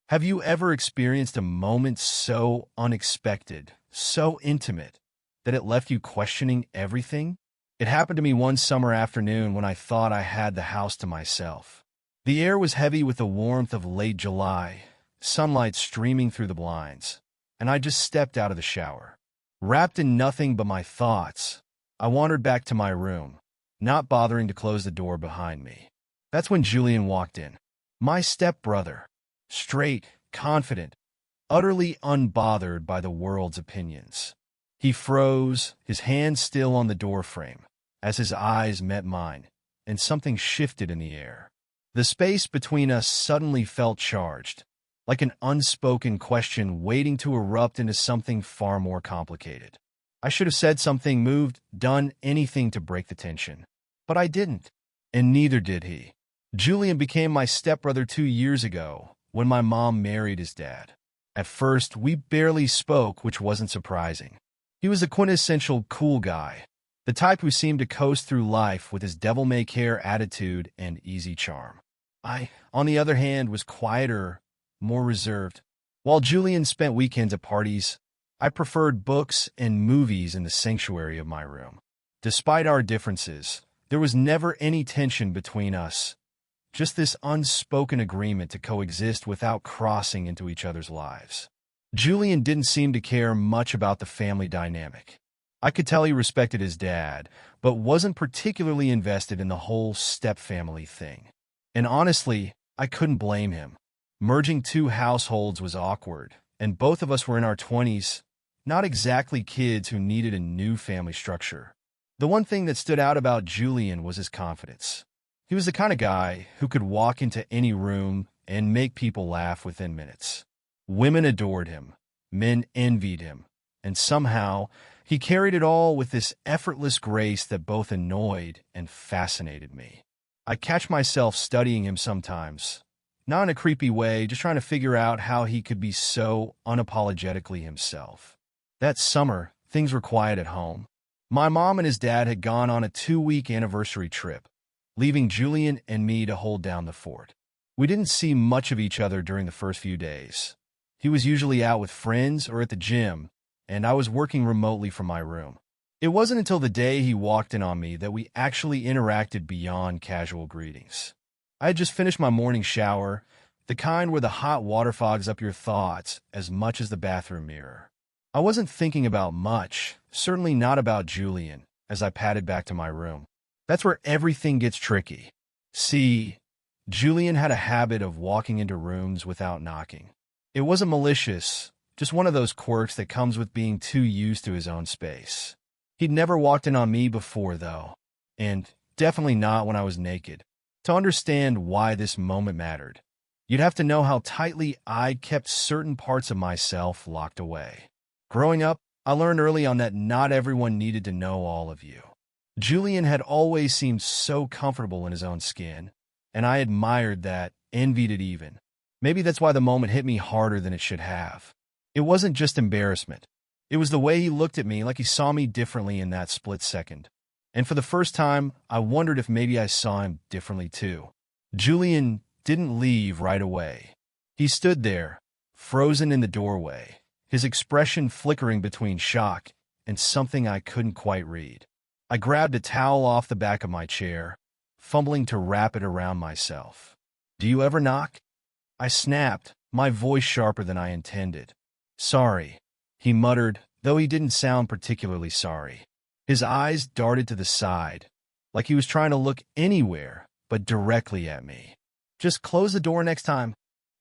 Have you ever experienced a moment so unexpected, so intimate, that it left you questioning everything? It happened to me one summer afternoon when I thought I had the house to myself. The air was heavy with the warmth of late July, sunlight streaming through the blinds, and I just stepped out of the shower. Wrapped in nothing but my thoughts, I wandered back to my room, not bothering to close the door behind me. That's when Julian walked in. My stepbrother. Straight, confident, utterly unbothered by the world's opinions. He froze, his hand still on the doorframe, as his eyes met mine, and something shifted in the air. The space between us suddenly felt charged, like an unspoken question waiting to erupt into something far more complicated. I should have said something, moved, done anything to break the tension. But I didn't, and neither did he. Julian became my stepbrother 2 years ago, when my mom married his dad. At first, we barely spoke, which wasn't surprising. He was a quintessential cool guy, the type who seemed to coast through life with his devil-may-care attitude and easy charm. I, on the other hand, was quieter, more reserved. While Julian spent weekends at parties, I preferred books and movies in the sanctuary of my room. Despite our differences, there was never any tension between us. Just this unspoken agreement to coexist without crossing into each other's lives. Julian didn't seem to care much about the family dynamic. I could tell he respected his dad, but wasn't particularly invested in the whole step-family thing. And honestly, I couldn't blame him. Merging two households was awkward, and both of us were in our 20s, not exactly kids who needed a new family structure. The one thing that stood out about Julian was his confidence. He was the kind of guy who could walk into any room and make people laugh within minutes. Women adored him, men envied him, and somehow he carried it all with this effortless grace that both annoyed and fascinated me. I catch myself studying him sometimes, not in a creepy way, just trying to figure out how he could be so unapologetically himself. That summer, things were quiet at home. My mom and his dad had gone on a 2-week anniversary trip, leaving Julian and me to hold down the fort. We didn't see much of each other during the first few days. He was usually out with friends or at the gym, and I was working remotely from my room. It wasn't until the day he walked in on me that we actually interacted beyond casual greetings. I had just finished my morning shower, the kind where the hot water fogs up your thoughts as much as the bathroom mirror. I wasn't thinking about much, certainly not about Julian, as I padded back to my room. That's where everything gets tricky. See, Julian had a habit of walking into rooms without knocking. It wasn't malicious, just one of those quirks that comes with being too used to his own space. He'd never walked in on me before, though, and definitely not when I was naked. To understand why this moment mattered, you'd have to know how tightly I kept certain parts of myself locked away. Growing up, I learned early on that not everyone needed to know all of you. Julian had always seemed so comfortable in his own skin, and I admired that, envied it even. Maybe that's why the moment hit me harder than it should have. It wasn't just embarrassment. It was the way he looked at me, like he saw me differently in that split second. And for the first time, I wondered if maybe I saw him differently too. Julian didn't leave right away. He stood there, frozen in the doorway, his expression flickering between shock and something I couldn't quite read. I grabbed a towel off the back of my chair, fumbling to wrap it around myself. "Do you ever knock?" I snapped, my voice sharper than I intended. "Sorry," he muttered, though he didn't sound particularly sorry. His eyes darted to the side, like he was trying to look anywhere but directly at me. "Just close the door next time,"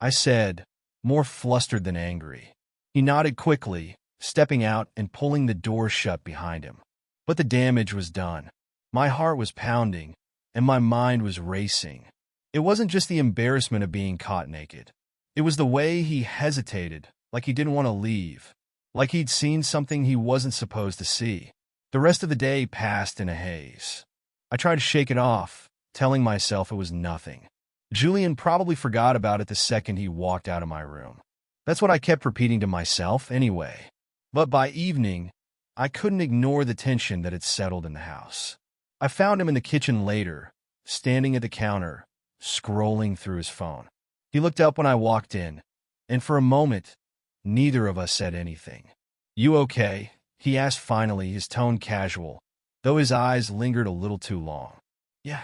I said, more flustered than angry. He nodded quickly, stepping out and pulling the door shut behind him. But the damage was done. My heart was pounding, and my mind was racing. It wasn't just the embarrassment of being caught naked. It was the way he hesitated, like he didn't want to leave, like he'd seen something he wasn't supposed to see. The rest of the day passed in a haze. I tried to shake it off, telling myself it was nothing. Julian probably forgot about it the second he walked out of my room. That's what I kept repeating to myself anyway. But by evening, I couldn't ignore the tension that had settled in the house. I found him in the kitchen later, standing at the counter, scrolling through his phone. He looked up when I walked in, And for a moment, neither of us said anything. "You okay?" he asked finally, his tone casual, though his eyes lingered a little too long. "Yeah,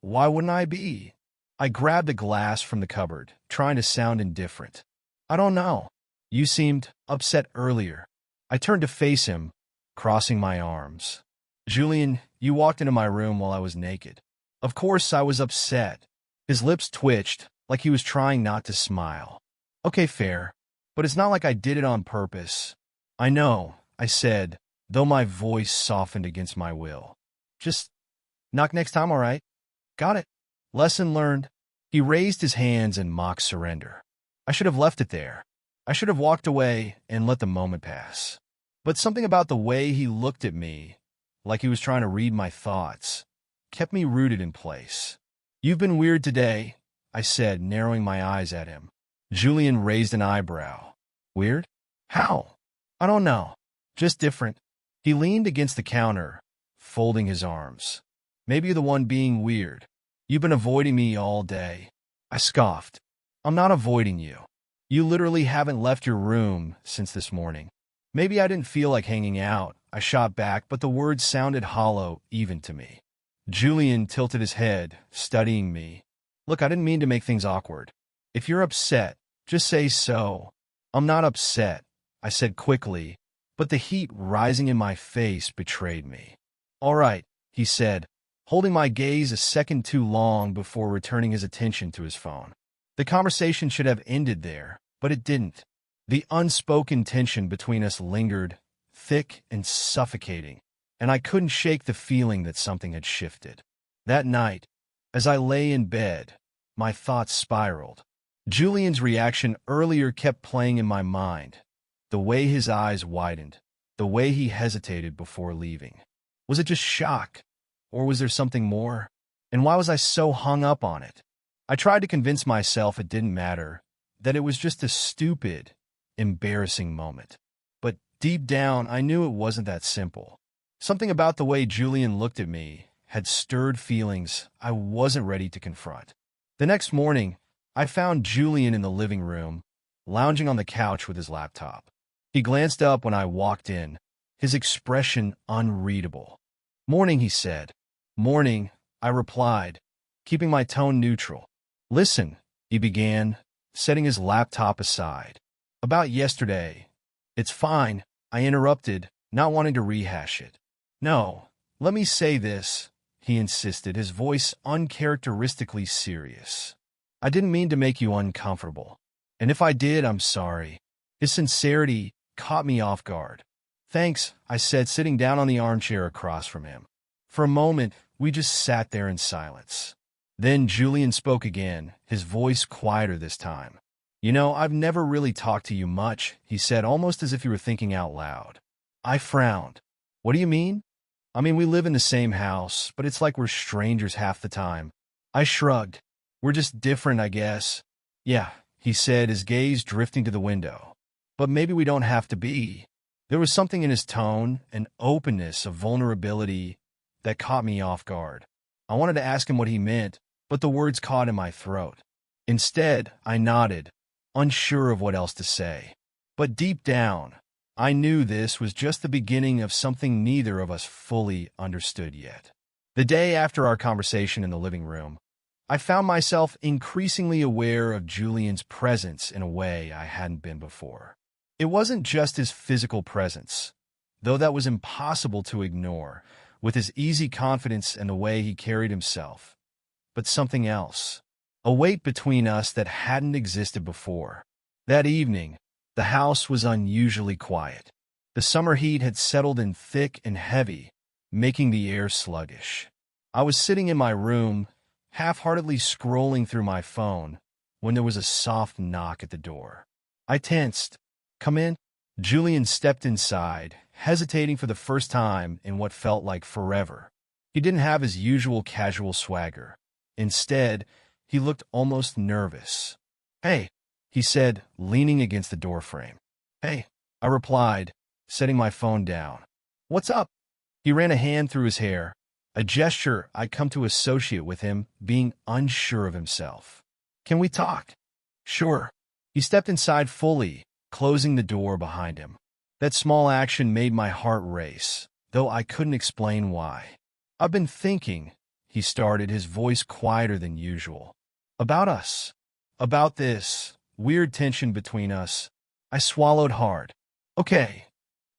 why wouldn't I be?" I grabbed a glass from the cupboard, trying to sound indifferent. "I don't know. You seemed upset earlier." I turned to face him, crossing my arms. "Julian, you walked into my room while I was naked. Of course I was upset." His lips twitched, like he was trying not to smile. "Okay, fair. But it's not like I did it on purpose." "I know," I said, though my voice softened against my will. "Just knock next time, all right?" "Got it. Lesson learned." He raised his hands in mock surrender. I should have left it there. I should have walked away and let the moment pass. But something about the way he looked at me, like he was trying to read my thoughts, kept me rooted in place. "You've been weird today," I said, narrowing my eyes at him. Julian raised an eyebrow. "Weird? How?" "I don't know. Just different." He leaned against the counter, folding his arms. "Maybe you're the one being weird. You've been avoiding me all day." I scoffed. "I'm not avoiding you. You literally haven't left your room since this morning." "Maybe I didn't feel like hanging out," I shot back, but the words sounded hollow even to me. Julian tilted his head, studying me. "Look, I didn't mean to make things awkward. If you're upset, just say so." "I'm not upset," I said quickly, but the heat rising in my face betrayed me. "All right," he said, holding my gaze a second too long before returning his attention to his phone. The conversation should have ended there, but it didn't. The unspoken tension between us lingered, thick and suffocating, and I couldn't shake the feeling that something had shifted. That night, as I lay in bed, my thoughts spiraled. Julian's reaction earlier kept playing in my mind, the way his eyes widened, the way he hesitated before leaving. Was it just shock? Or was there something more? And why was I so hung up on it? I tried to convince myself it didn't matter, that it was just a stupid, embarrassing moment. But deep down, I knew it wasn't that simple. Something about the way Julian looked at me had stirred feelings I wasn't ready to confront. The next morning, I found Julian in the living room, lounging on the couch with his laptop. He glanced up when I walked in, his expression unreadable. "Morning," he said. "Morning," I replied, keeping my tone neutral. "Listen," he began, setting his laptop aside. "About yesterday." "It's fine," I interrupted, not wanting to rehash it. "No, let me say this," he insisted, his voice uncharacteristically serious. "I didn't mean to make you uncomfortable. And if I did, I'm sorry." His sincerity caught me off guard. "Thanks," I said, sitting down on the armchair across from him. For a moment, we just sat there in silence. Then Julian spoke again, his voice quieter this time. "You know, I've never really talked to you much," he said, almost as if he were thinking out loud. I frowned. "What do you mean?" "I mean, we live in the same house, but it's like we're strangers half the time." I shrugged. "We're just different, I guess." "Yeah," he said, his gaze drifting to the window. "But maybe we don't have to be." There was something in his tone, an openness, a vulnerability that caught me off guard. I wanted to ask him what he meant, but the words caught in my throat. Instead, I nodded, unsure of what else to say. But deep down, I knew this was just the beginning of something neither of us fully understood yet. The day after our conversation in the living room, I found myself increasingly aware of Julian's presence in a way I hadn't been before. It wasn't just his physical presence, though that was impossible to ignore, with his easy confidence and the way he carried himself, but something else, a weight between us that hadn't existed before. That evening, the house was unusually quiet. The summer heat had settled in thick and heavy, making the air sluggish. I was sitting in my room, half-heartedly scrolling through my phone, when there was a soft knock at the door. I tensed. "Come in." Julian stepped inside, hesitating for the first time in what felt like forever. He didn't have his usual casual swagger. Instead, he looked almost nervous. "Hey," he said, leaning against the doorframe. "Hey," I replied, setting my phone down. "What's up?" He ran a hand through his hair, a gesture I'd come to associate with him being unsure of himself. "Can we talk?" "Sure." He stepped inside fully, closing the door behind him. That small action made my heart race, though I couldn't explain why. "I've been thinking," he started, his voice quieter than usual. "About us. About this weird tension between us." I swallowed hard. "Okay,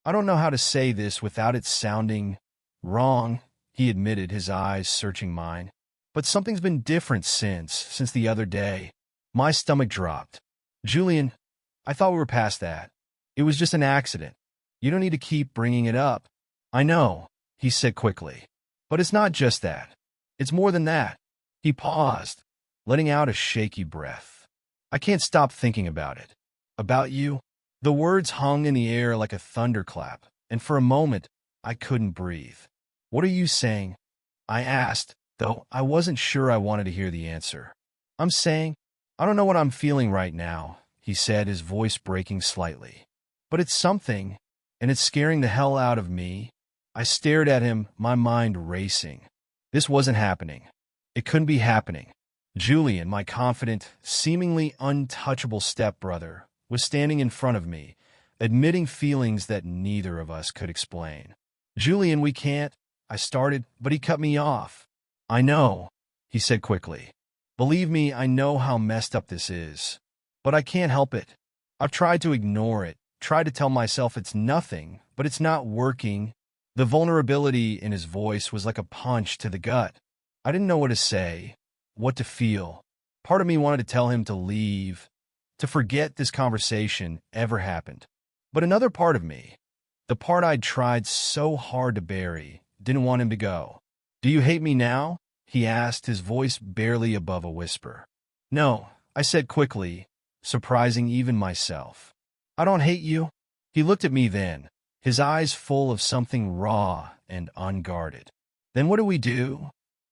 I don't know how to say this without it sounding wrong," he admitted, his eyes searching mine. "But something's been different since the other day." My stomach dropped. "Julian, I thought we were past that. It was just an accident. You don't need to keep bringing it up." "I know," he said quickly. "But it's not just that. It's more than that." He paused, letting out a shaky breath. "I can't stop thinking about it. About you." The words hung in the air like a thunderclap, and for a moment, I couldn't breathe. "What are you saying?" I asked, though I wasn't sure I wanted to hear the answer. "I'm saying, I don't know what I'm feeling right now," he said, his voice breaking slightly. "But it's something, and it's scaring the hell out of me." I stared at him, my mind racing. This wasn't happening. It couldn't be happening. Julian, my confident, seemingly untouchable stepbrother, was standing in front of me, admitting feelings that neither of us could explain. "Julian, we can't," I started, but he cut me off. "I know," he said quickly. "Believe me, I know how messed up this is. But I can't help it. I've tried to ignore it, tried to tell myself it's nothing, but it's not working." The vulnerability in his voice was like a punch to the gut. I didn't know what to say, what to feel. Part of me wanted to tell him to leave, to forget this conversation ever happened. But another part of me, the part I'd tried so hard to bury, didn't want him to go. "Do you hate me now?" he asked, his voice barely above a whisper. "No," I said quickly, surprising even myself. "I don't hate you." He looked at me then, his eyes full of something raw and unguarded. "Then what do we do?"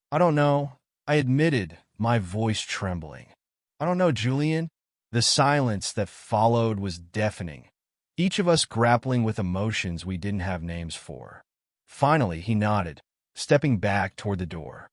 "I don't know," I admitted, my voice trembling. "I don't know, Julian." The silence that followed was deafening, each of us grappling with emotions we didn't have names for. Finally, he nodded, stepping back toward the door.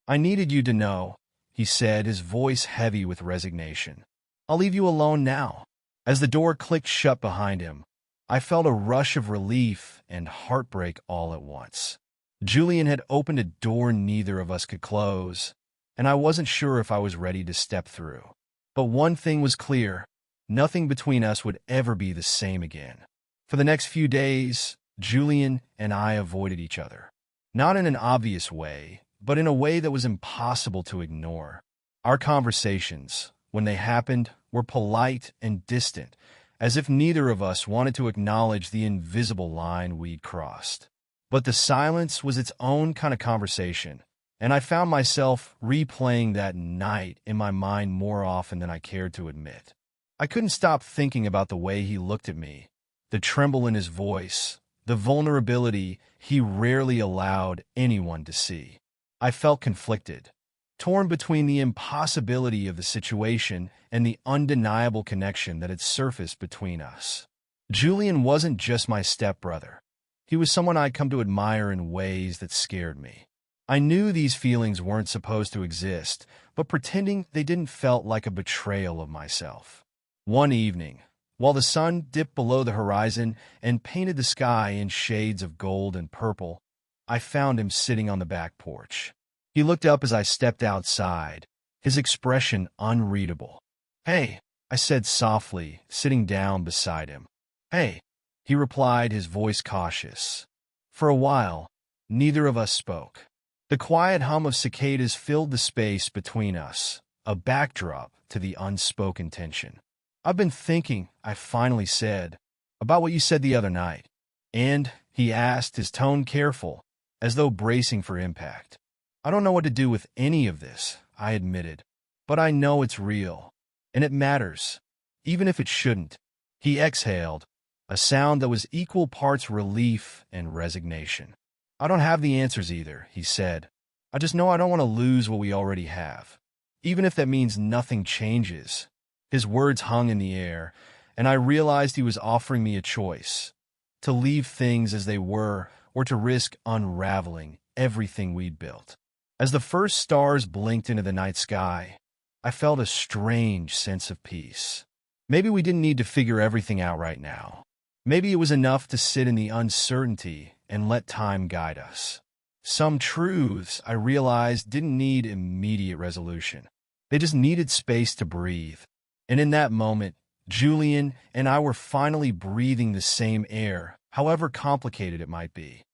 I needed you to know," he said, his voice heavy with resignation. "I'll leave you alone now." As the door clicked shut behind him, I felt a rush of relief and heartbreak all at once. Julian had opened a door neither of us could close, and I wasn't sure if I was ready to step through. But one thing was clear: nothing between us would ever be the same again. For the next few days, Julian and I avoided each other. Not in an obvious way, but in a way that was impossible to ignore. Our conversations, when they happened, were polite and distant, as if neither of us wanted to acknowledge the invisible line we'd crossed. But the silence was its own kind of conversation, and I found myself replaying that night in my mind more often than I cared to admit. I couldn't stop thinking about the way he looked at me, the tremble in his voice, the vulnerability he rarely allowed anyone to see. I felt conflicted, torn between the impossibility of the situation and the undeniable connection that had surfaced between us. Julian wasn't just my stepbrother. He was someone I'd come to admire in ways that scared me. I knew these feelings weren't supposed to exist, but pretending they didn't felt like a betrayal of myself. One evening, while the sun dipped below the horizon and painted the sky in shades of gold and purple, I found him sitting on the back porch. He looked up as I stepped outside, his expression unreadable. "Hey," I said softly, sitting down beside him. "Hey," he replied, his voice cautious. For a while, neither of us spoke. The quiet hum of cicadas filled the space between us, a backdrop to the unspoken tension. "I've been thinking," I finally said, "about what you said the other night." "And?" he asked, his tone careful, as though bracing for impact. "I don't know what to do with any of this," I admitted, "but I know it's real, and it matters, even if it shouldn't." He exhaled, a sound that was equal parts relief and resignation. "I don't have the answers either," he said. "I just know I don't want to lose what we already have, even if that means nothing changes." His words hung in the air, and I realized he was offering me a choice: to leave things as they were or to risk unraveling everything we'd built. As the first stars blinked into the night sky, I felt a strange sense of peace. Maybe we didn't need to figure everything out right now. Maybe it was enough to sit in the uncertainty and let time guide us. Some truths I realized didn't need immediate resolution. They just needed space to breathe. And in that moment, Julian and I were finally breathing the same air, however complicated it might be.